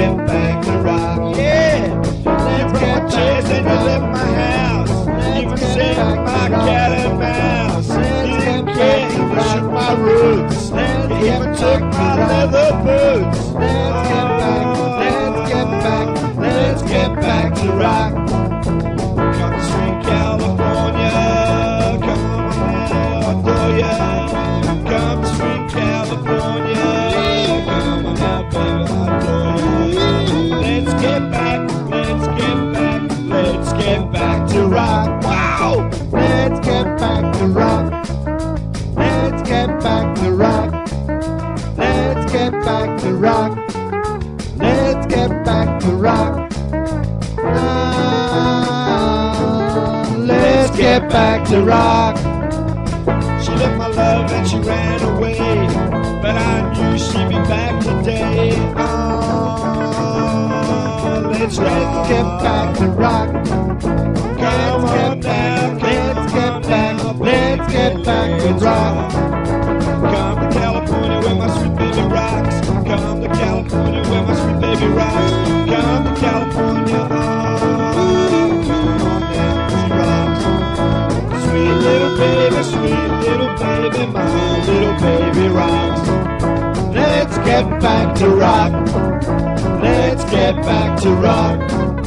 get back to rock. Yeah, let's get chased and you left my house. Even sent my cat and mouse. Didn't care, even shook my roots. You even took my leather boots. Let's get back, let's get back, let's get back to rock. Come to sweet California, come on now, adore ya. Come to sweet California, come on now, baby, I adore ya. Let's get back, let's get back, let's get back to rock. Wow! Let's get back to rock. Let's get back to rock. Let's get back to rock. Let's get back to rock. Let's get back to rock. She left my love and she ran away, but I knew she'd be back today. Let's get back to rock. Come on now, let's get back, let's get back to rock. Come to California where my sweet baby rocks. Come to California where my sweet baby rocks. Come to California, come on now, she rocks. Sweet little baby, my little baby rocks. Let's get back to rock. Let's get back to rock.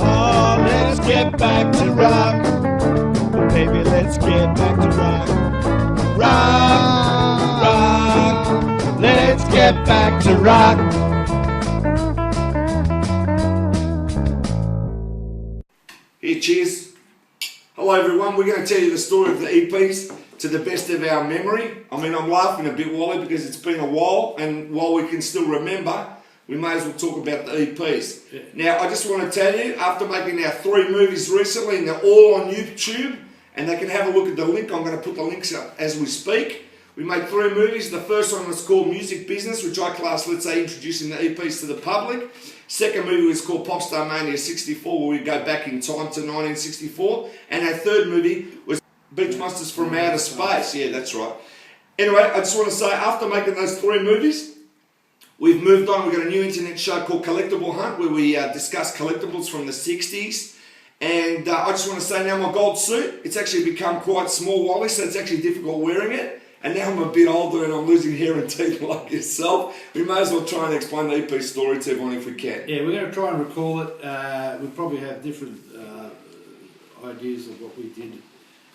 Oh, let's get back to rock. Baby, let's get back to rock. Rock, rock. Let's get back to rock. Here, cheers. Hello everyone, we're going to tell you the story of the EPs to the best of our memory. I mean, I'm laughing a bit, Wally, because it's been a while, and while we can still remember, we may as well talk about the EPs. Yeah. Now, I just want to tell you, after making our 3 movies recently, and they're all on YouTube, and they can have a look at the link. I'm going to put the links up as we speak. We made 3 movies. The first one was called Music Business, which I class, let's say, introducing the EPs to the public. Second movie was called POPSTAR Mania 64, where we go back in time to 1964. And our third movie was Beachmasters from Outer Space. Yeah, that's right. Anyway, I just want to say, after making those 3 movies, we've moved on. We've got a new internet show called Collectible Hunt, where we discuss collectibles from the 60s. And I just want to say now, my gold suit, it's actually become quite small, Wally, so it's actually difficult wearing it. And now I'm a bit older and I'm losing hair and teeth like yourself. We may as well try and explain the EP story to everyone if we can. Yeah, we're going to try and recall it. We probably have different ideas of what we did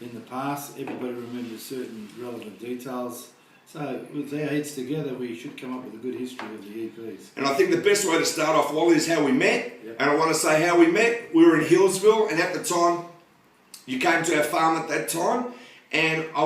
in the past. Everybody remembers certain relevant details. So with our heads together, we should come up with a good history of the EPs. And I think the best way to start off, Wally, is how we met. Yep. And I want to say how we met. We were in Hillsville, and at the time, you came to our farm at that time. And I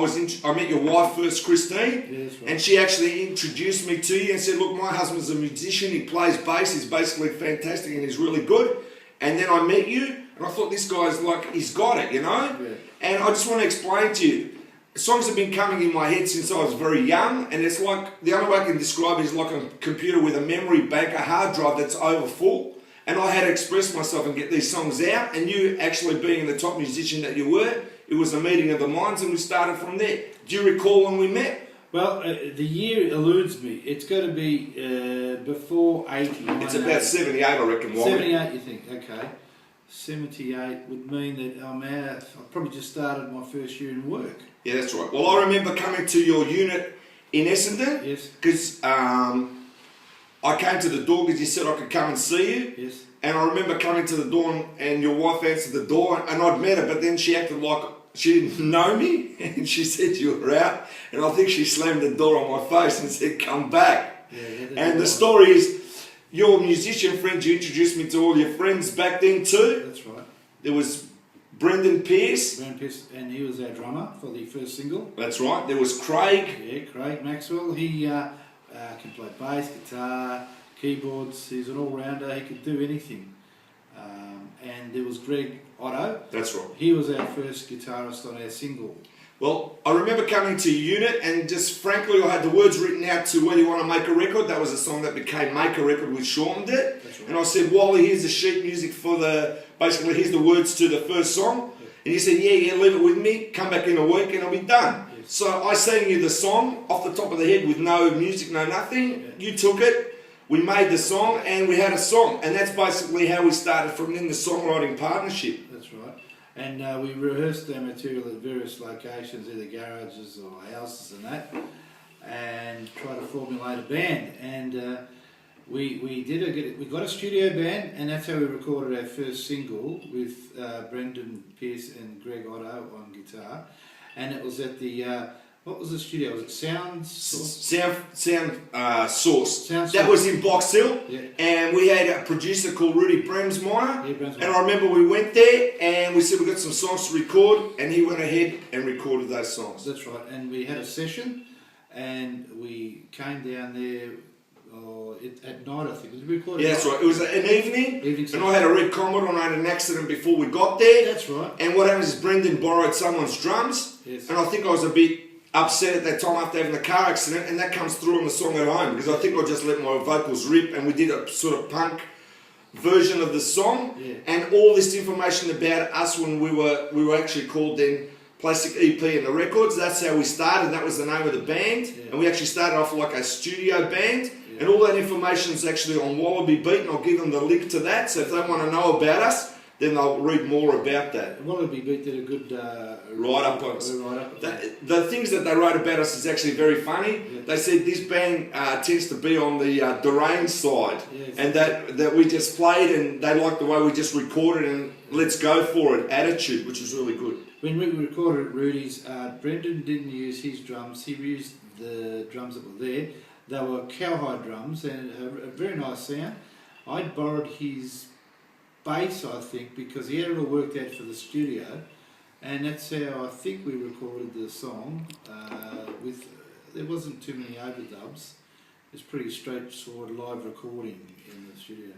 met your wife first, Christine, yeah, that's right. And she actually introduced me to you and said, look, my husband's a musician, he plays bass, he's basically fantastic and he's really good. And then I met you, and I thought, this guy's like, he's got it, you know? Yeah. And I just want to explain to you, songs have been coming in my head since I was very young, and it's like, the only way I can describe it is like a computer with a memory bank, a hard drive that's over full. And I had to express myself and get these songs out, and you actually being the top musician that you were, it was a meeting of the minds and we started from there. Do you recall when we met? Well, the year eludes me. It's got to be before 80. It's about 78, I reckon, Wally. 78, you think? Okay. 78 would mean that I probably just started my first year in work. Yeah, that's right. Well, I remember coming to your unit in Essendon. Yes. Because I came to the door because you said I could come and see you. Yes. And I remember coming to the door and your wife answered the door and I'd met her, but then she acted like she didn't know me and she said you were out, and I think she slammed the door on my face and said, come back. Yeah, and the story is, your musician friends, you introduced me to all your friends back then too. That's right. There was Brendan Pearce. And he was our drummer for the first single. That's right. There was Craig. Yeah, Craig Maxwell. He can play bass, guitar, keyboards. He's an all-rounder. He could do anything. And there was Greg Otto. That's right. He was our first guitarist on our single. Well, I remember coming to your unit and just frankly I had the words written out to When You Want to Make a Record. That was a song that became Make a Record, we shortened it. That's right. And I said, Wally, here's the sheet music for basically here's the words to the first song. Yeah. And you said, yeah, leave it with me, come back in a week and I'll be done. Yes. So I sang you the song off the top of the head with no music, no nothing. Yeah. You took it. we made the song and we had a song, and that's basically how we started from in the songwriting partnership. That's right. And we rehearsed our material at various locations, either garages or houses and that, and try to formulate a band. And we got a studio band, and that's how we recorded our first single with Brendan Pearce and Greg Otto on guitar. And it was at the what was the studio? Was it Sound Source? Source. Sound That Source. was in Box Hill, Yeah. and we had a producer called Rudy Bremsmeyer. Yeah, Bremsmeyer. And I remember we went there and we said we got some songs to record, and he went ahead and recorded those songs. That's right. And we had a session, and we came down there at night, I think. Did we record? Yeah, that's right. It was an evening, Evening and session. I had a red Commodore, and I had an accident before we got there. That's right. And what happened is Brendan borrowed someone's drums, Yes. and I think I was a bit upset at that time after having the car accident, and that comes through on the song at home, because I think I just let my vocals rip, and we did a sort of punk version of the song. Yeah. And all this information about us when we were actually called then Plastic EP and the Records. That's how we started. That was the name of the band, Yeah. and we actually started off like a studio band. And all that information is actually on Wallaby Beat, and I'll give them the link to that. So if they want to know about us, then they'll read more about that. Wallaby Beat did a good Write-up on us. Write-up. The things that they wrote about us is actually very funny. Yeah. They said this band tends to be on the deranged side, Yes. and that we just played, and they liked the way we just recorded and let's go for it attitude, which was really good. When we recorded at Rudy's, Brendan didn't use his drums. He used the drums that were there. They were cowhide drums and a very nice sound. I'd borrowed his bass, I think, because he had it all worked out for the studio, and that's how I think we recorded the song. There wasn't too many overdubs. It's pretty straightforward live recording in the studio.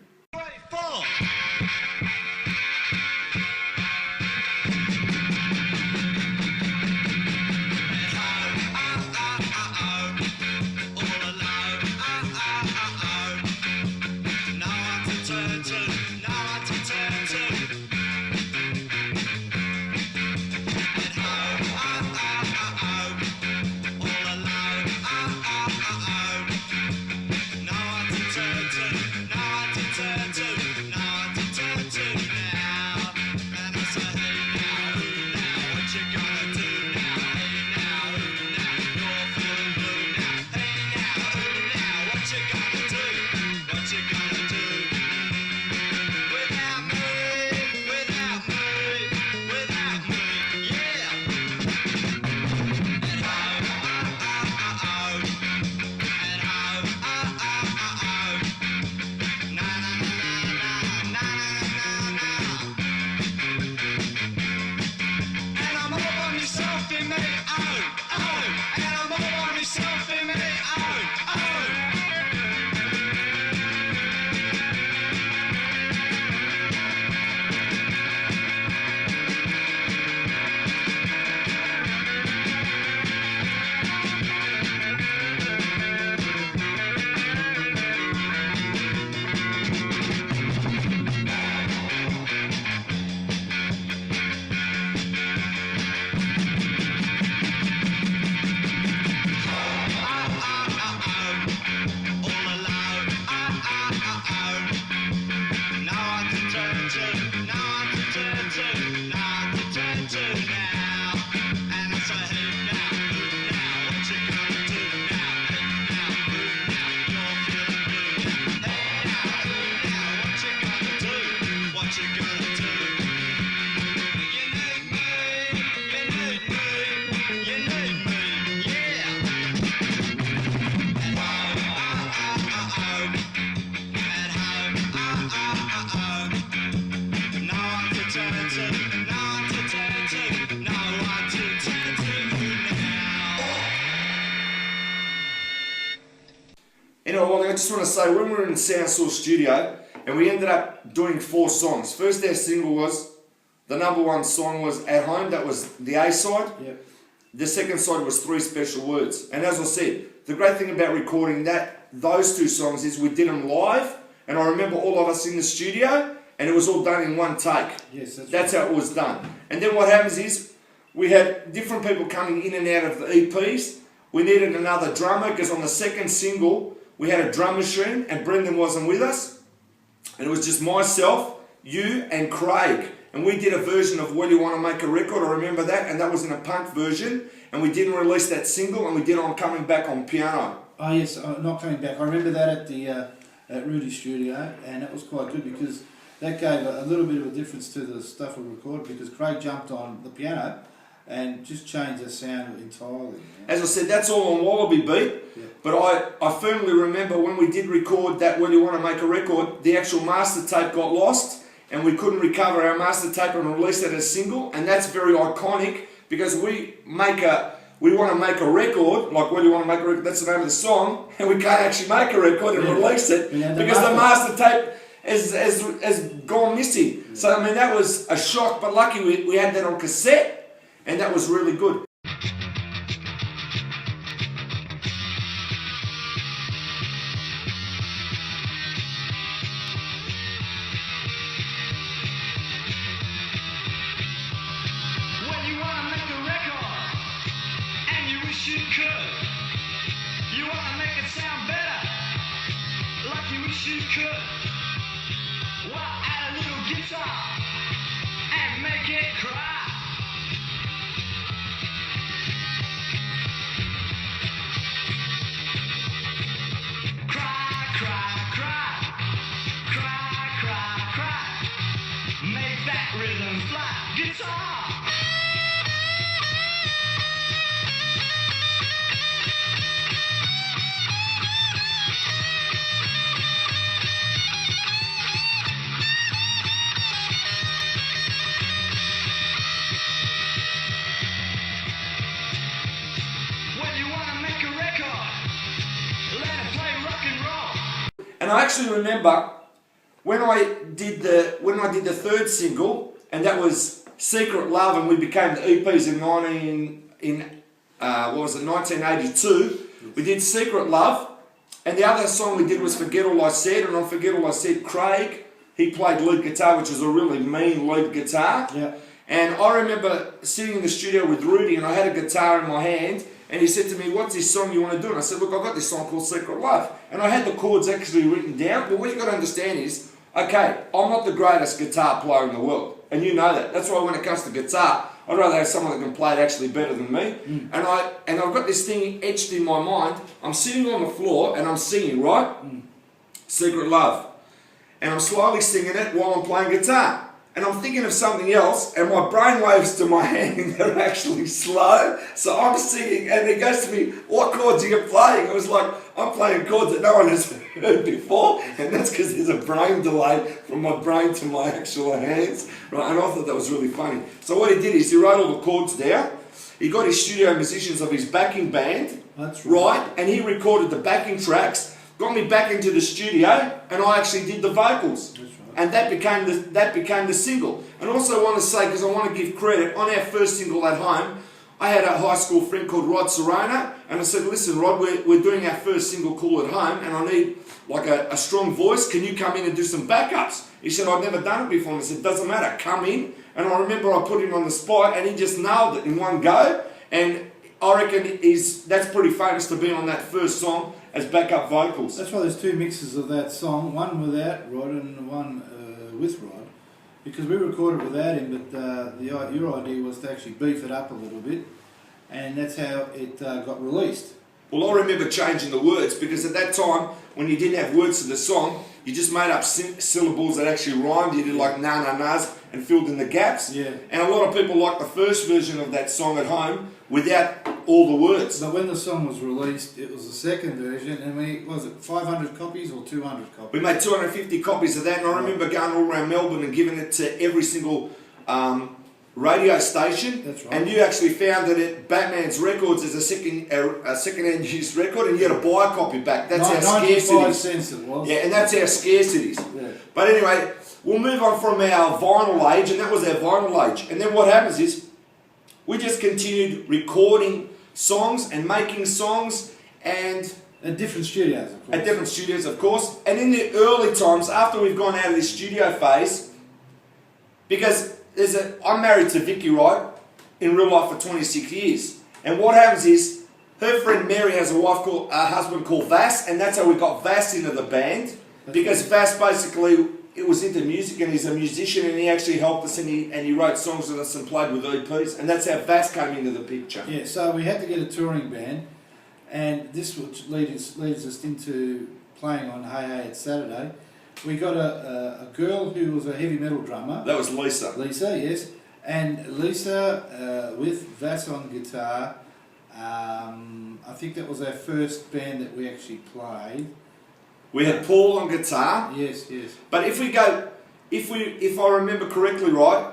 Anyway, Wally, I just want to say, when we were in Sound Source Studio, and we ended up doing 4 songs. First, our single was, the number 1 song was At Home, that was the A side. Yep. The second side was 3 Special Words. And as I said, the great thing about recording those 2 songs is we did them live, and I remember all of us in the studio, and it was all done in one take. Yes, That's how it was done. And then what happens is, we had different people coming in and out of the EPs. We needed another drummer, because on the second single, we had a drum machine, and Brendan wasn't with us, and it was just myself, you, and Craig. And we did a version of Well You Want to Make a Record, I remember that, and that was in a punk version, and we didn't release that single, and we did I'm Coming Back on piano. Oh yes, Not Coming Back. I remember that at the at Rudy's studio, and that was quite good because that gave a little bit of a difference to the stuff we recorded because Craig jumped on the piano and just changed the sound entirely. As I said, that's all on Wallaby beat, Yeah. but I firmly remember when we did record that Well You Want to Make a Record, the actual master tape got lost, and we couldn't recover our master tape and release it as a single, and that's very iconic because we want to make a record, like Well You Want to Make a Record, that's the name of the song, and we can't actually make a record and release it because the master tape has gone missing. Yeah. So I mean that was a shock, but lucky we had that on cassette, and that was really good. You could. You want to make it sound better, like you wish you could. Well, add a little guitar and make it cry. Cry, cry, cry, cry, cry, cry. Make that rhythm fly, guitar. And I actually remember when I did the third single, and that was Secret Love, and we became the EPs in 1982. We did Secret Love, and the other song we did was Forget All I Said, and on Forget All I Said, Craig, he played lead guitar, which was a really mean lead guitar. Yeah. And I remember sitting in the studio with Rudy, and I had a guitar in my hand, and he said to me, "What's this song you want to do?" And I said, "Look, I've got this song called Secret Love." And I had the chords actually written down, but what you've got to understand is, okay, I'm not the greatest guitar player in the world, and you know that. That's why when it comes to guitar, I'd rather have someone that can play it actually better than me. And I've got this thing etched in my mind. I'm sitting on the floor, and I'm singing, right? Secret Love. And I'm slowly singing it while I'm playing guitar. And I'm thinking of something else, and my brain waves to my hand, they're actually slow. So I'm singing, and it goes to me, "What chords are you playing?" It was like, I'm playing chords that no one has heard before, and that's because there's a brain delay from my brain to my actual hands. Right? And I thought that was really funny. So what he did is he wrote all the chords down, he got his studio musicians of his backing band, That's right, and he recorded the backing tracks, got me back into the studio, and I actually did the vocals. And that became the single. And also I want to say, because I want to give credit, on our first single at home, I had a high school friend called Rod Serrano, and I said, "Listen, Rod, we're doing our first single called At Home, and I need like a strong voice. Can you come in and do some backups?" He said, "I've never done it before." And I said, "Doesn't matter, come in." And I remember I put him on the spot, and he just nailed it in one go. And I reckon that's pretty famous to be on that first song as backup vocals. That's why there's two mixes of that song, one without Rod and one with Rod, because we recorded without him, but your idea was to actually beef it up a little bit, and that's how it got released. Well, I remember changing the words, because at that time, when you didn't have words to the song, you just made up syllables that actually rhymed. You did like na-na-nas and filled in the gaps. Yeah. And a lot of people like the first version of that song At Home without all the words. But when the song was released, it was the second version, and was it 500 copies or 200 copies? We made 250 copies of that, and I remember going all around Melbourne and giving it to every single radio station. That's right. And you actually found that at Batman's Records as a second-hand used record, and you had to buy a copy back. That's our 95 scarcity. cents it was. Yeah, and that's our scarcities. Yeah. But anyway, we'll move on from our vinyl age, and that was our vinyl age. And then what happens is, we just continued recording songs and making songs, and at different studios, of course. At different studios, of course. And in the early times, after we've gone out of this studio phase, because I'm married to Vicky, right, in real life for 26 years. And what happens is, Her friend Mary has a husband called Vass, and that's how we got Vass into the band. Because Vass basically was into music, and he's a musician, and he actually helped us, and he wrote songs with us and played with EPs, and that's how Vass came into the picture. Yeah, so we had to get a touring band, and this which leads us into playing on Hey Hey It's Saturday. We got a girl who was a heavy metal drummer. That was Lisa. Lisa, yes. And Lisa, with Vass on guitar, I think that was our first band that we actually played. We had Paul on guitar. Yes, yes. But if I remember correctly, right,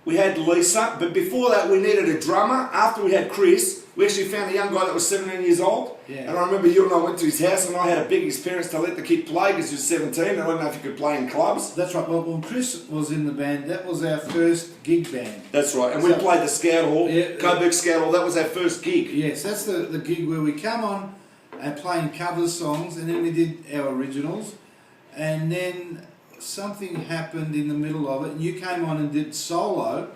we had Lisa, but before that we needed a drummer. After we had Chris, we actually found a young guy that was 17 years old. Yeah. And I remember you and I went to his house, and I had to beg his parents to let the kid play because he was 17 and I didn't know if he could play in clubs. That's right. Well, when Chris was in the band, that was our first gig band. That's right. And we played the Scout Hall, Yeah, Coburg Scout Hall. That was our first gig. Yes, that's the gig where we come on and playing cover songs, and then we did our originals, and then something happened in the middle of it, and you came on and did solo,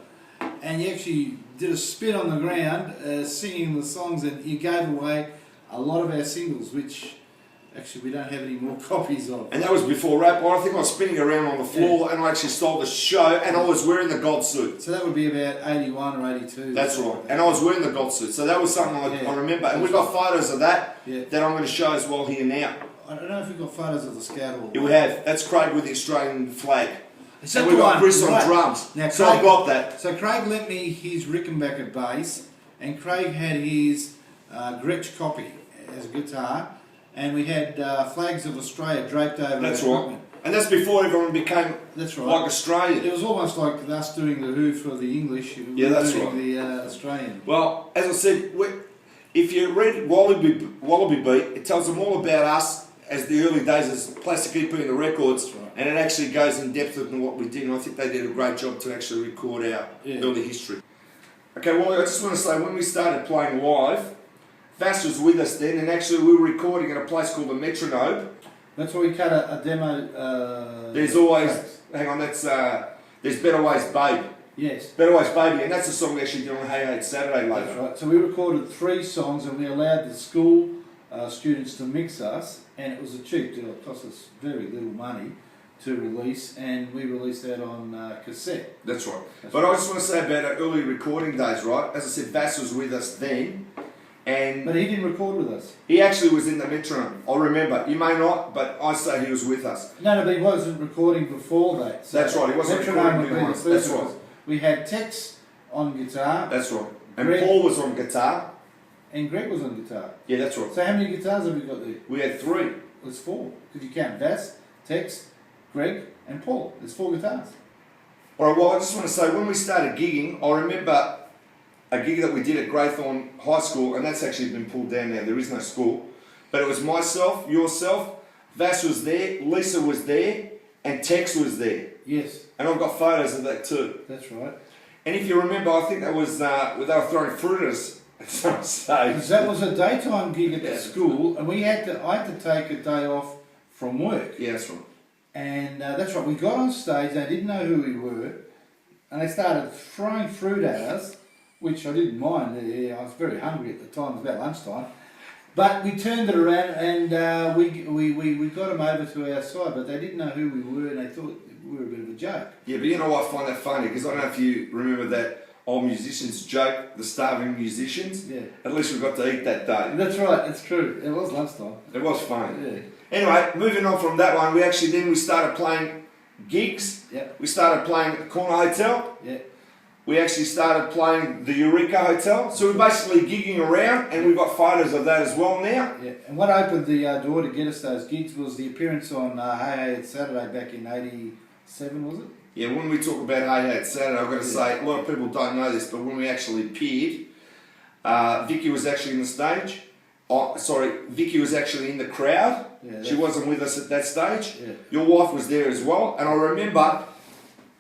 and you actually did a spin on the ground singing the songs, and you gave away a lot of our singles, which actually we don't have any more copies of. And that was before rap. I think I was spinning around on the floor, and I actually stole the show, and I was wearing the God suit. So that would be about 81 or 82. That's right. And I was wearing the God suit. So that was something I remember. And we've got photos of that that I'm going to show as well here now. I don't know if we've got photos of the Scout Hall. Yeah, we have. That's Craig with the Australian flag. Is And that we've the got one? Chris on Right. drums. Now, So Craig- I've got that. So Craig lent me his Rickenbacker bass, and Craig had his Gretsch copy as a guitar, and we had flags of Australia draped over That's our right. equipment. And that's before everyone became That's right. like Australian. It was almost like us doing the Who for the English. We Yeah, were that's doing right. the Australian. Well, as I said, if you read Wallaby Beat, it tells them all about us as the early days as Plastic EP and the records, right. and it actually goes in depth into what we did, and I think they did a great job to actually record our early history. Okay, well, I just want to say, when we started playing live, Vass was with us then, and actually we were recording at a place called the Metronome. That's why we cut a demo. There's always, tracks. hang on, there's Better Ways Babe. Yes. Better Ways Baby, and that's the song we actually did on Hey Hey It's Saturday later. That's right. So we recorded 3 songs, and we allowed the school students to mix us, and it was a cheap deal. It cost us very little money to release, and we released that on cassette. That's right. But I just want to say about our early recording days, right? As I said, Vass was with us then, and But he didn't record with us. he actually was in the Metronome. I remember. You may not, but I say he was with us. No, but he wasn't recording before that. So That's right, he wasn't Metronome recording would be with the us. first That's one. right. We had Tex on guitar, That's right. And Greg- Paul was on guitar. and Greg was on guitar. Yeah, that's right. So how many guitars have we got there? We had 3. There's 4. Because you count Vass, Tex, Greg, and Paul. There's 4 guitars. All right, well, I just want to say, when we started gigging, I remember a gig that we did at Graythorne High School, and that's actually been pulled down now. There is no school. But it was myself, yourself, Vass was there, Lisa was there, and Tex was there. Yes, And I've got photos of that too. that's right. And if you remember, I think that was, they were throwing fruit at us at some stage. Because that was a daytime gig at the school, and I had to take a day off from work. Yeah, that's right. And that's right, we got on stage, they didn't know who we were, and they started throwing fruit at us, which I didn't mind. I was very hungry at the time, it was about lunchtime. But we turned it around, and we got them over to our side, but they didn't know who we were, and they thought we were a bit of a joke. Yeah, but you know what, I find that funny, because I don't know if you remember that old musicians joke, the starving musicians. Yeah. At least we got to eat that day. That's right, it's true. It was lunchtime. It was fun. Yeah. Anyway, moving on from that one, we started playing gigs. Yeah. We started playing at the Corner Hotel. Yeah. We actually started playing the Eureka Hotel. So we're basically gigging around, and we've got photos of that as well now. Yeah, and what opened the door to get us those gigs was the appearance on Hey Hey It's Saturday back in '87, was it? Yeah, when we talk about Hey Hey It's Saturday, I've got to say, a lot of people don't know this, but when we actually appeared, Vicky was actually in the stage. Vicky was actually in the crowd. Yeah, She wasn't with us at that stage. Yeah. Your wife was there as well. And I remember,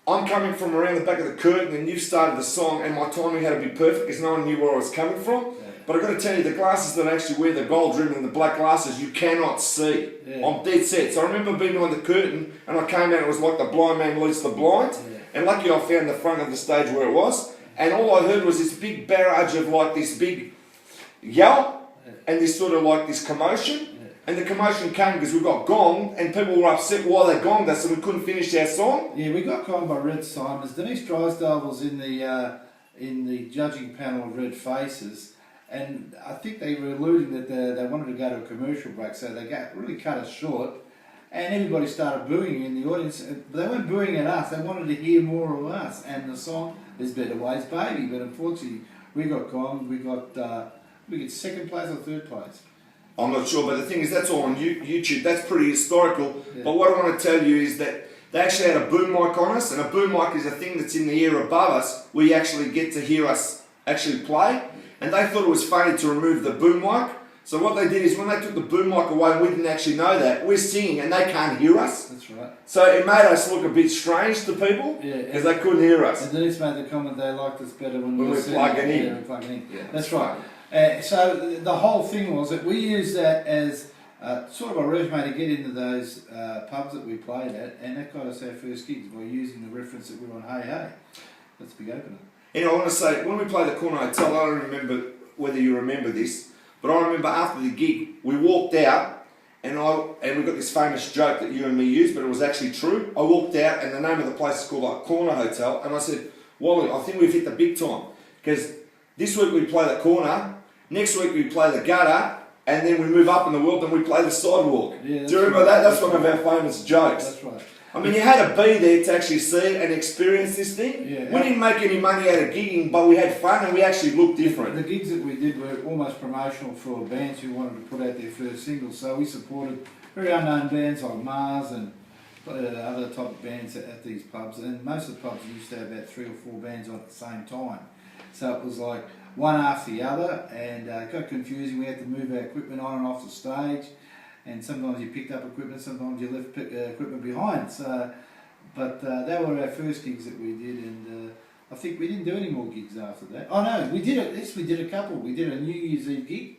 I'm coming from around the back of the curtain, and you started the song, and my timing had to be perfect because no one knew where I was coming from. Yeah. But I've got to tell you, the glasses that I actually wear, the gold rim and the black glasses, you cannot see. Yeah. I'm dead set. So I remember being behind the curtain, and I came out, it was like the blind man leads the blind. Yeah. And lucky I found the front of the stage where it was. And all I heard was this big barrage of like this big yell. and this sort of like this commotion. And the commotion came because we got gonged and people were upset why they gonged us and we couldn't finish our song. Yeah, we got gonged by Red Simons. Denise Drysdale was in the judging panel of Red Faces, and I think they were alluding that they wanted to go to a commercial break, so they really cut us short. And everybody started booing in the audience. But they weren't booing at us, they wanted to hear more of us and the song There's Better Ways Baby. But unfortunately, we got gonged. We get second place or third place. I'm not sure, but the thing is, that's all on YouTube. That's pretty historical. Yeah. But what I want to tell you is that they actually had a boom mic on us, and a boom mic is a thing that's in the air above us where you actually get to hear us actually play. And they thought it was funny to remove the boom mic. So what they did is when they took the boom mic away, we didn't actually know that. We're singing and they can't hear us. That's right. So it made us look a bit strange to people because they couldn't hear us. And Denise made the comment they liked us better when we were plugging in. Yeah, we're plugging in. Yeah, that's right. So the whole thing was that we used that as sort of a resume to get into those pubs that we played at, and that got us our first gigs by using the reference that we were on Hey Hey. That's a big opener. And I want to say, when we played the Corner Hotel, I don't remember whether you remember this, but I remember after the gig, we walked out, and we got this famous joke that you and me used, but it was actually true. I walked out, and the name of the place is called like Corner Hotel, and I said, Wally, I think we've hit the big time, because this week we play the corner, next week we play the gutter, and then we move up in the world and we play the sidewalk. Yeah, do you remember that? That's one of our famous jokes. That's right. I mean, you had to be there to actually see it and experience this thing. Yeah. We didn't make any money out of gigging, but we had fun and we actually looked different. The gigs that we did were almost promotional for bands who wanted to put out their first single, so we supported very unknown bands like Mars and other type of bands at these pubs, and most of the pubs used to have about 3 or 4 bands on at the same time. So it was like one after the other, and it got confusing. We had to move our equipment on and off the stage, and sometimes you picked up equipment, sometimes you left equipment behind. So, but they were our first gigs that we did, and I think we didn't do any more gigs after that. Oh no, we did it. Yes, we did a couple. We did a New Year's Eve gig.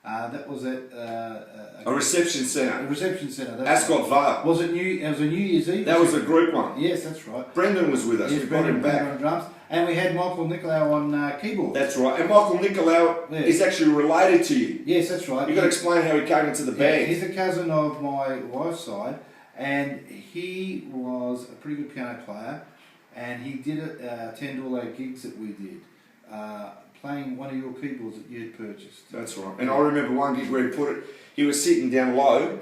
That was at a reception centre. A reception centre. Ascot Vale. Was it New? It was a New Year's Eve. That was a group one. Yes, that's right. Brendan was with us. Yes, We brought him back. on drums, and we had Michael Nicolau on keyboard. That's right. And Michael Nicolau is actually related to you. Yes, that's right. You've got to explain how he came into the band. He's a cousin of my wife's side, and he was a pretty good piano player, and he did attend all our gigs that we did, playing one of your keyboards that you had purchased. That's right. And I remember one gig where he put it, he was sitting down low,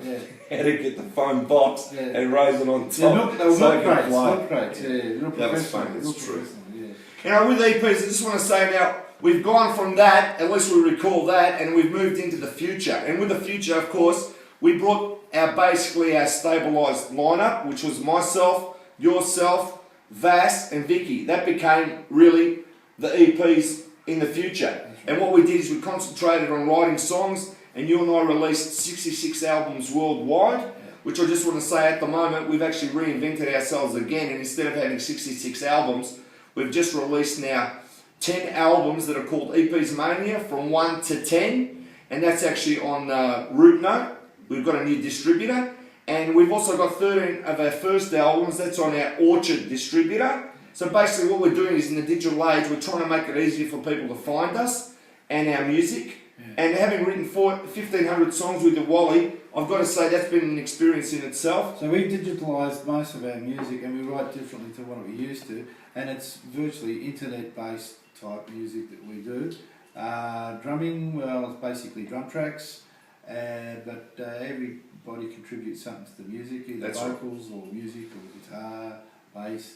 had to get the foam box and raise it on top. They were so milk crates, That was funny, it's true. Yeah. You know, with EPs, I just want to say now, we've gone from that, at least we recall that, and we've moved into the future. And with the future, of course, we brought basically our stabilised lineup, which was myself, yourself, Vass and Vicky. That became really the EPs in the future. And what we did is we concentrated on writing songs, and you and I released 66 albums worldwide, which I just want to say at the moment, we've actually reinvented ourselves again, and instead of having 66 albums, we've just released now 10 albums that are called EPs Mania, from 1 to 10, and that's actually on Root Note. We've got a new distributor, and we've also got 13 of our first albums, that's on our Orchard distributor. So basically what we're doing is, in the digital age, we're trying to make it easier for people to find us and our music. And having written 1,500 songs with the Wally, I've got to say that's been an experience in itself. So we've digitalised most of our music, and we write differently to what we used to, and it's virtually internet-based type music that we do. Drumming, well, it's basically drum tracks, but everybody contributes something to the music, either vocals or music or guitar, bass.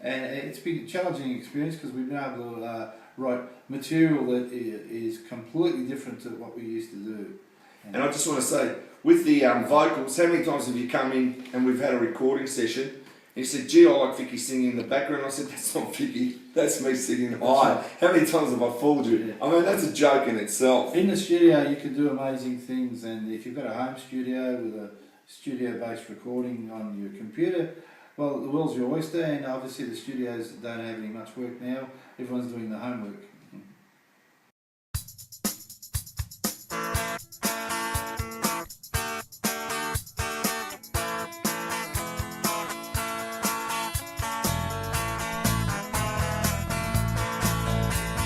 And it's been a challenging experience because we've been able to write material that is completely different to what we used to do. And I just want to say, with the vocals, how many times have you come in and we've had a recording session and you said, gee, I like Vicky singing in the background? I said, that's not Vicky, that's me singing high. How many times have I fooled you? I mean, that's a joke in itself. In the studio you can do amazing things, and if you've got a home studio with a studio-based recording on your computer, well, the world's your oyster, and obviously the studios don't have any much work now. Everyone's doing the homework.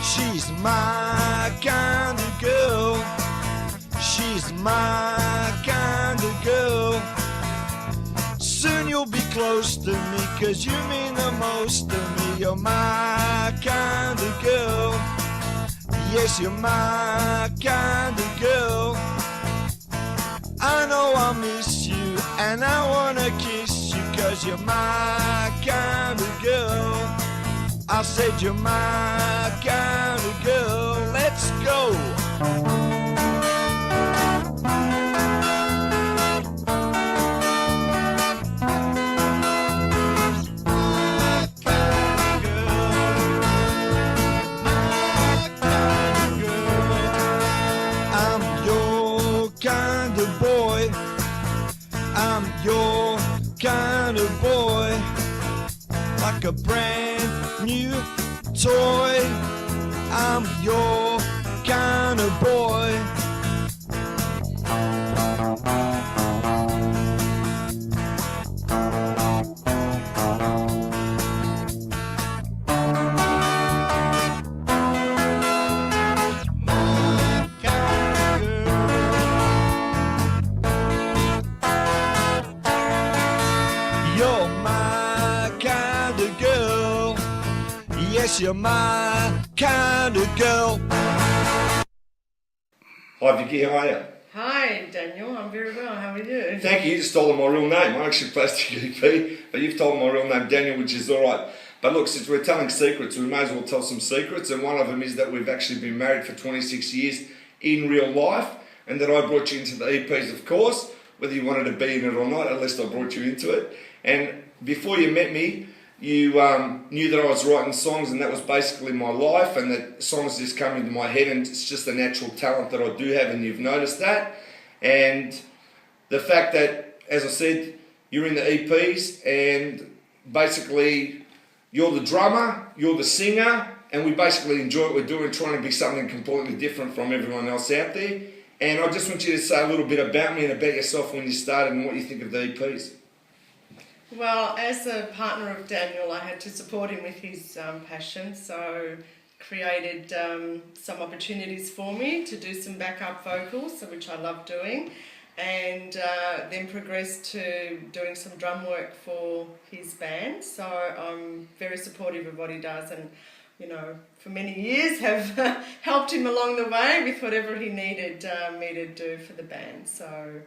She's my kind of girl, She's my kind of girl. Soon you'll be close to me, 'cause you mean the most to me. You're my kind of girl. Yes, you're my kind of girl. I know I'll miss you, and I wanna kiss you, 'cause you're my kind of girl. I said you're my kind of girl. Let's go. Your kind of boy, like a brand new toy. I'm your kind of boy. You're my kind of girl. Hi Vicky, how are you? Hi Daniel, I'm very well, how are you? Thank you, you just told them my real name. I'm actually Plastic EP, but you've told them my real name Daniel, which is alright. But look, since we're telling secrets, we may as well tell some secrets, and one of them is that we've actually been married for 26 years in real life, and that I brought you into the EPs, of course, whether you wanted to be in it or not, at least I brought you into it. And before you met me, you knew that I was writing songs, and that was basically my life, and that songs just come into my head, and it's just a natural talent that I do have, and you've noticed that. And the fact that, as I said, you're in the EPs, and basically you're the drummer, you're the singer, and we basically enjoy what we're doing, trying to be something completely different from everyone else out there. And I just want you to say a little bit about me and about yourself when you started and what you think of the EPs. Well, as a partner of Daniel, I had to support him with his passion, so created some opportunities for me to do some backup vocals, which I love doing, and then progressed to doing some drum work for his band. So I'm very supportive of what he does, and you know, for many years have helped him along the way with whatever he needed me to do for the band. So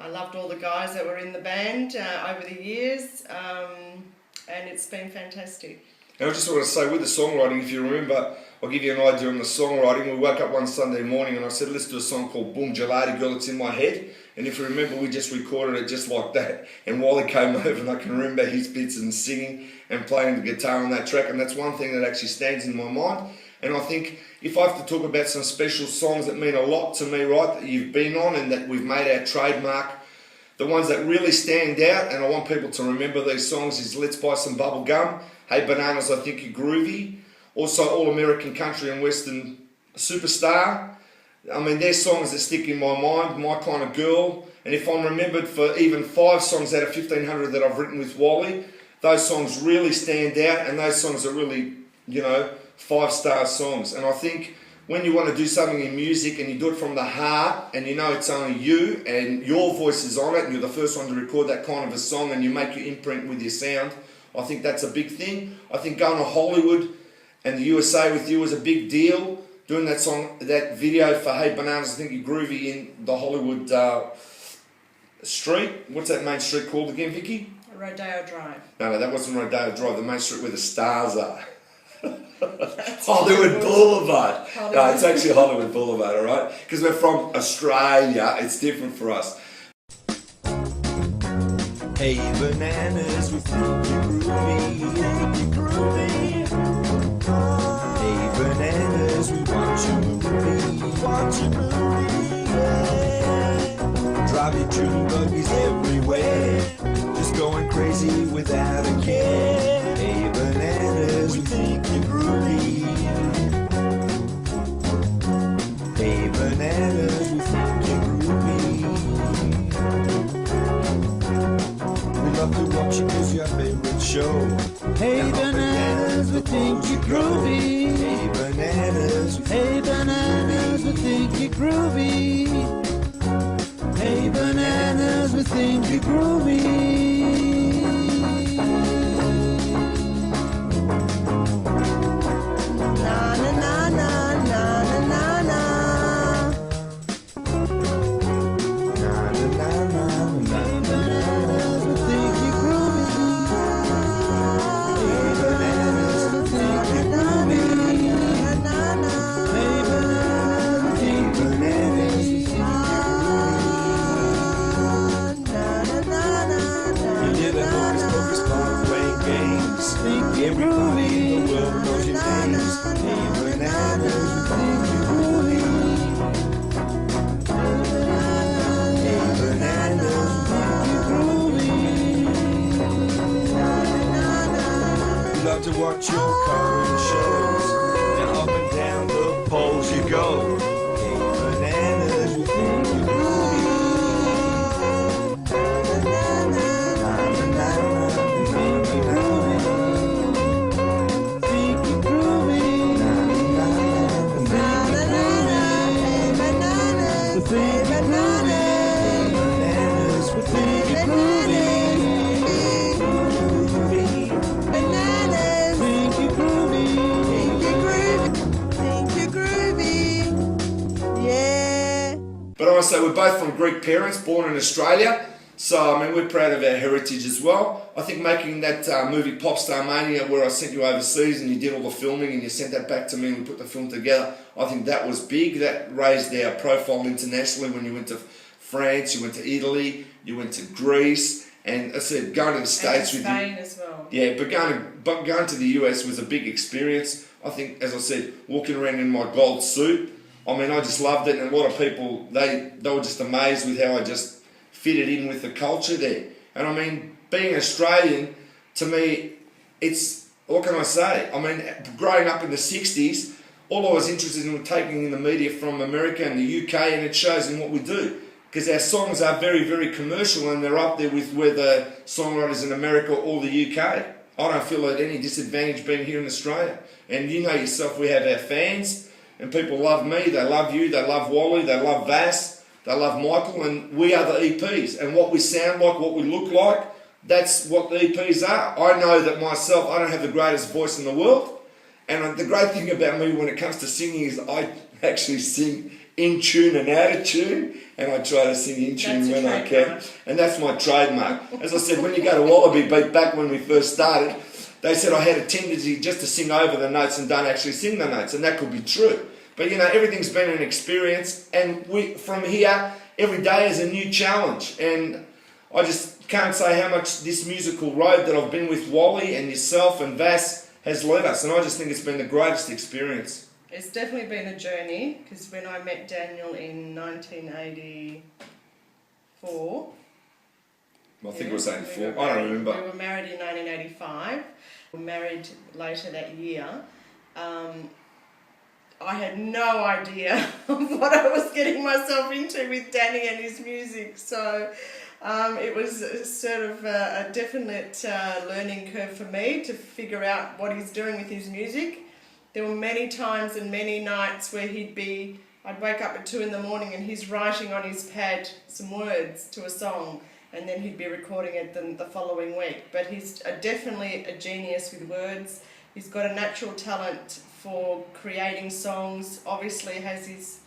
I loved all the guys that were in the band over the years, and it's been fantastic. And I just want to say, with the songwriting, if you remember, I'll give you an idea on the songwriting. We woke up one Sunday morning and I said, let's do a song called Boom Gelati Girl, It's in My Head. And if you remember, we just recorded it just like that. And Wally came over, and I can remember his bits and singing and playing the guitar on that track. And that's one thing that actually stands in my mind. And I think if I have to talk about some special songs that mean a lot to me, right, that you've been on and that we've made our trademark, the ones that really stand out, and I want people to remember these songs, is Let's Buy Some Bubble Gum, Hey Bananas, I Think You're Groovy, also All American Country and Western Superstar. I mean, they're songs that stick in my mind, My Kind of Girl. And if I'm remembered for even 5 songs out of 1,500 that I've written with Wally, those songs really stand out, and those songs are really, you know, 5-star songs. And I think when you want to do something in music and you do it from the heart, and you know it's only you and your voice is on it, and you're the first one to record that kind of a song, and you make your imprint with your sound, I think that's a big thing. I think going to Hollywood and the USA with you was a big deal. Doing that song, that video for Hey Bananas, I Think You're Groovy in the Hollywood street. What's that main street called again, Vicky? Rodeo Drive. No, that wasn't Rodeo Drive. The main street where the stars are. Hollywood Boulevard. No, it's actually Hollywood Boulevard, all right? Because we're from Australia, it's different for us. Hey bananas, we think you're groovy. Hey bananas, we want you movie. Driving true buggies everywhere, just going crazy without a care. Hey bananas, we think you're groovy. Hey bananas, we think you're groovy. We love to watch you 'cause you're our favorite show. Hey bananas, we think you're groovy. Hey bananas, we think you're groovy. Hey bananas, we think you're groovy. Na na na na na na na na. Na na na na na. Bananas, we think you're groovy. Hey bananas, we think you're groovy. Na na na. Hey bananas, we think you're groovy. Everybody in the world knows your names. Hey bananas, we think you're groovy. Hey bananas, we think you're groovy. You love to watch your car in shows, and up and down the poles you go. Hey bananas, we think you're groovy. But I want to say we're both from Greek parents, born in Australia, so I mean we're proud of our heritage as well. I think making that movie POPSTAR MANIA, where I sent you overseas and you did all the filming and you sent that back to me and we put the film together, I think that was big. That raised our profile internationally when you went to France, you went to Italy, you went to Greece, and I said going to the States and Spain as well. Yeah, but going to the US was a big experience. I think, as I said, walking around in my gold suit, I mean, I just loved it, and a lot of people, they were just amazed with how I just fitted in with the culture there. And I mean, being Australian, to me, it's, what can I say? I mean, growing up in the 60s, all I was interested in was taking in the media from America and the UK, and it shows in what we do. Because our songs are very, very commercial, and they're up there with where the songwriters in America or the UK. I don't feel at any disadvantage being here in Australia. And you know yourself, we have our fans, and people love me, they love you, they love Wally, they love Vass, they love Michael, and we are the EPs. And what we sound like, what we look like, that's what the EPs are. I know that myself, I don't have the greatest voice in the world. And the great thing about me when it comes to singing is I actually sing in tune and out of tune, and I try to sing in tune when I can. And that's my trademark. As I said, when you go to Wallaby Beat, back when we first started, they said I had a tendency just to sing over the notes and don't actually sing the notes, and that could be true. But you know, everything's been an experience, and from here, every day is a new challenge. And I just can't say how much this musical road that I've been with Wally and yourself and Vass has led us, and I just think it's been the greatest experience. It's definitely been a journey, because when I met Daniel in 1984... I think it was 84, I don't remember. We were married in 1985. We were married later that year. I had no idea of what I was getting myself into with Danny and his music. So it was sort of a definite learning curve for me to figure out what he's doing with his music. There were many times and many nights where I'd wake up at 2 in the morning and he's writing on his pad some words to a song, and then he'd be recording it the following week. But he's definitely a genius with words. He's got a natural talent for creating songs. Obviously, as he's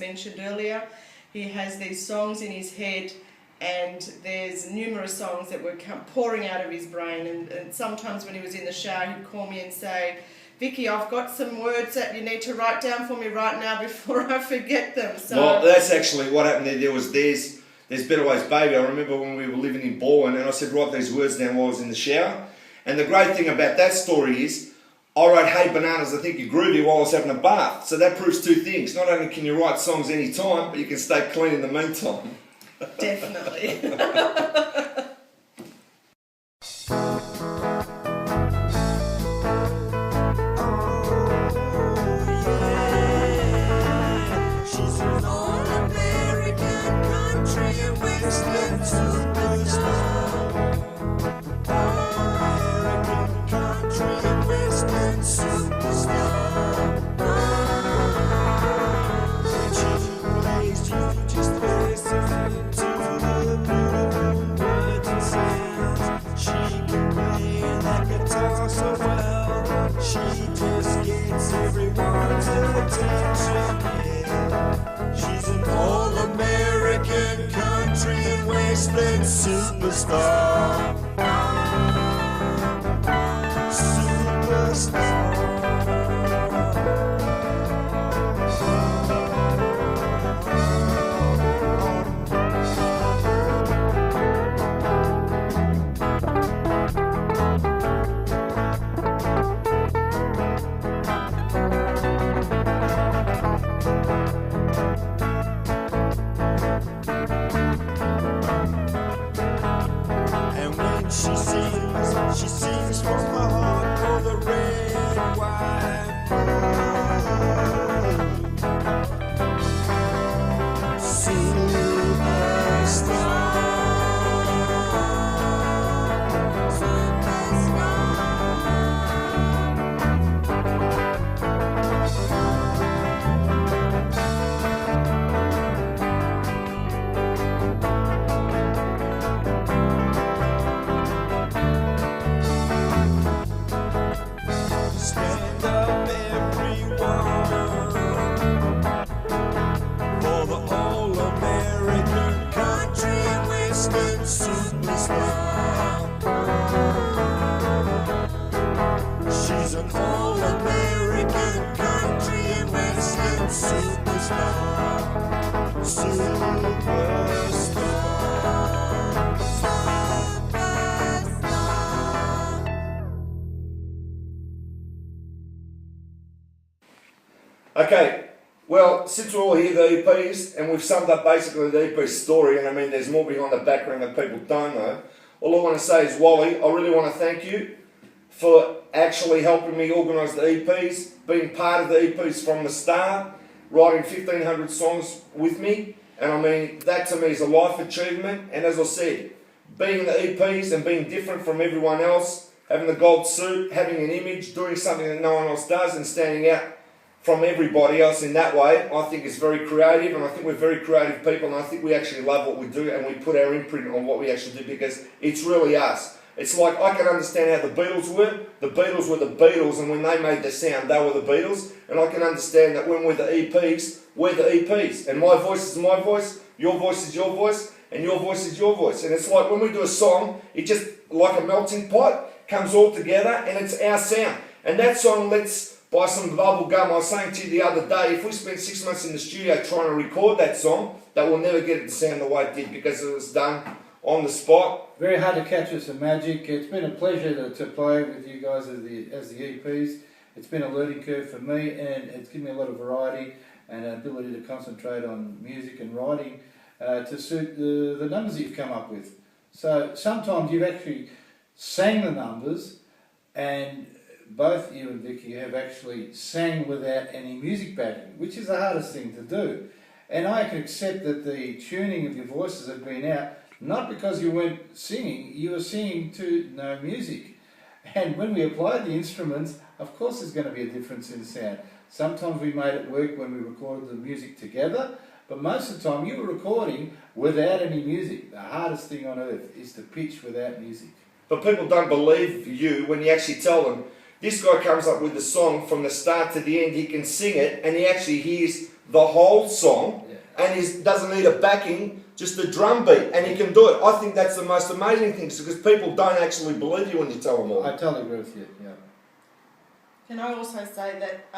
mentioned earlier, he has these songs in his head, and there's numerous songs that were pouring out of his brain. And sometimes when he was in the shower, he'd call me and say, Vicky, I've got some words that you need to write down for me right now before I forget them. So, well, that's actually what happened there. There's Better Ways Baby. I remember when we were living in Baldwin, and I said, write these words down while I was in the shower. And the great thing about that story is, I wrote, hey bananas, I think you're groovy, while I was having a bath. So that proves two things. Not only can you write songs any time, but you can stay clean in the meantime. Definitely. She's an all-American country and western superstar. All-American country and western superstar. When she plays, you just faces She's an all-American country and western superstar. Superstar. She sings from my heart for the red, white, blue. Superstar. Stand up, everyone, for the all-American country and western superstar. She's an all-American country and western superstar. Superstar. Okay, well, since we're all here, the EPs, and we've summed up basically the EP story, and I mean there's more behind the background that people don't know, all I want to say is, Wally, I really want to thank you for actually helping me organise the EPs, being part of the EPs from the start, writing 1,500 songs with me, and I mean, that to me is a life achievement, and as I said, being the EPs and being different from everyone else, having the gold suit, having an image, doing something that no one else does, and standing out from everybody else in that way, I think is very creative, and I think we're very creative people, and I think we actually love what we do, and we put our imprint on what we actually do because it's really us. It's like I can understand how the Beatles were. The Beatles were the Beatles, and when they made the sound, they were the Beatles, and I can understand that when we're the EPs, we're the EPs, and my voice is my voice, your voice is your voice, and your voice is your voice. And it's like when we do a song, it just, like a melting pot, comes all together, and it's our sound. And that song lets buy some bubble gum. I was saying to you the other day, if we spent 6 months in the studio trying to record that song, that we'll never get it to sound the way it did because it was done on the spot. Very hard to capture some magic. It's been a pleasure to play with you guys as the EPs. It's been a learning curve for me, and it's given me a lot of variety and an ability to concentrate on music and writing to suit the numbers that you've come up with. So sometimes you've actually sang the numbers, and both you and Vicky have actually sang without any music backing, which is the hardest thing to do. And I can accept that the tuning of your voices have been out, not because you weren't singing, you were singing to no music. And when we applied the instruments, of course there's going to be a difference in sound. Sometimes we made it work when we recorded the music together, but most of the time you were recording without any music. The hardest thing on earth is to pitch without music. But people don't believe you when you actually tell them, this guy comes up with the song from the start to the end, he can sing it, and he actually hears the whole song, and he doesn't need a backing, just a drum beat, and he can do it. I think that's the most amazing thing, because people don't actually believe you when you tell them all. I totally agree with you, yeah. Can I also say that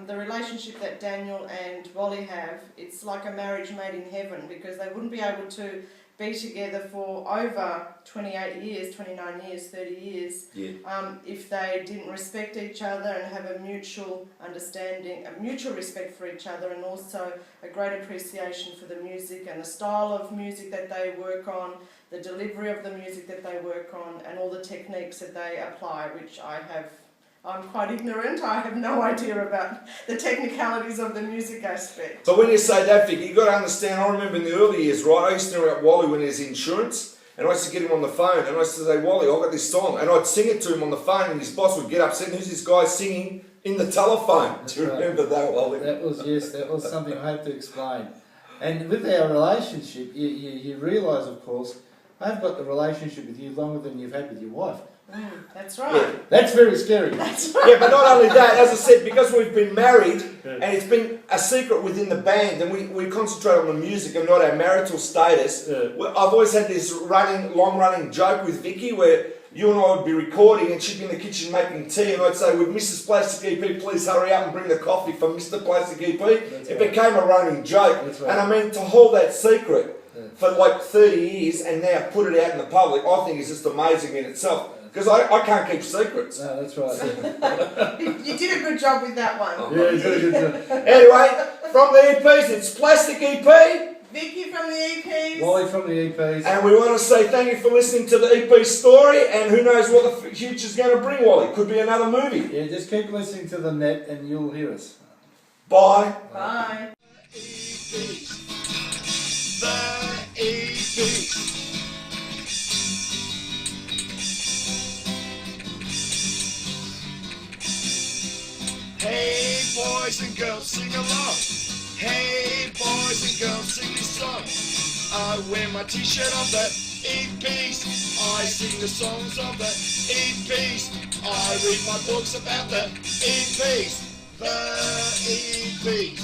the relationship that Daniel and Wally have, it's like a marriage made in heaven, because they wouldn't be able to be together for over 28 years, 29 years, 30 years, if they didn't respect each other and have a mutual understanding, a mutual respect for each other, and also a great appreciation for the music and the style of music that they work on, the delivery of the music that they work on, and all the techniques that they apply, which I'm quite ignorant. I have no idea about the technicalities of the music aspect. So when you say that, Vicky, you've got to understand, I remember in the early years, right, I used to know about Wally when he was insurance, and I used to get him on the phone, and I used to say, Wally, I've got this song, and I'd sing it to him on the phone, and his boss would get upset, and who's this guy singing in the telephone? That's Do you right. remember that, Wally? That was something I had to explain. And with our relationship, you realise, of course, I've got the relationship with you longer than you've had with your wife. That's right. That's very scary. That's right. Yeah, but not only that, as I said, because we've been married and it's been a secret within the band, and we concentrate on the music and not our marital status. I've always had this long-running joke with Vicky where you and I would be recording and she'd be in the kitchen making tea, and I'd say, "Would Mrs. Plastic EP please hurry up and bring the coffee for Mr. Plastic EP?" It became a running joke. And I mean, to hold that secret for like 30 years and now put it out in the public, I think is just amazing in itself. Because I can't keep secrets. No, that's right. You did a good job with that one. Yeah, you did a good job. Anyway, from the EPs, it's Plastic EP. Vicky from the EPs. Wally from the EPs. And we want to say thank you for listening to the EP story, and who knows what the future's going to bring, Wally. Could be another movie. Yeah, just keep listening to the net and you'll hear us. Bye. Bye. The EP. Hey boys and girls, sing along. Hey boys and girls, sing this song. I wear my t-shirt of the EPs. I sing the songs of the EPs. I read my books about the EPs. The EPs.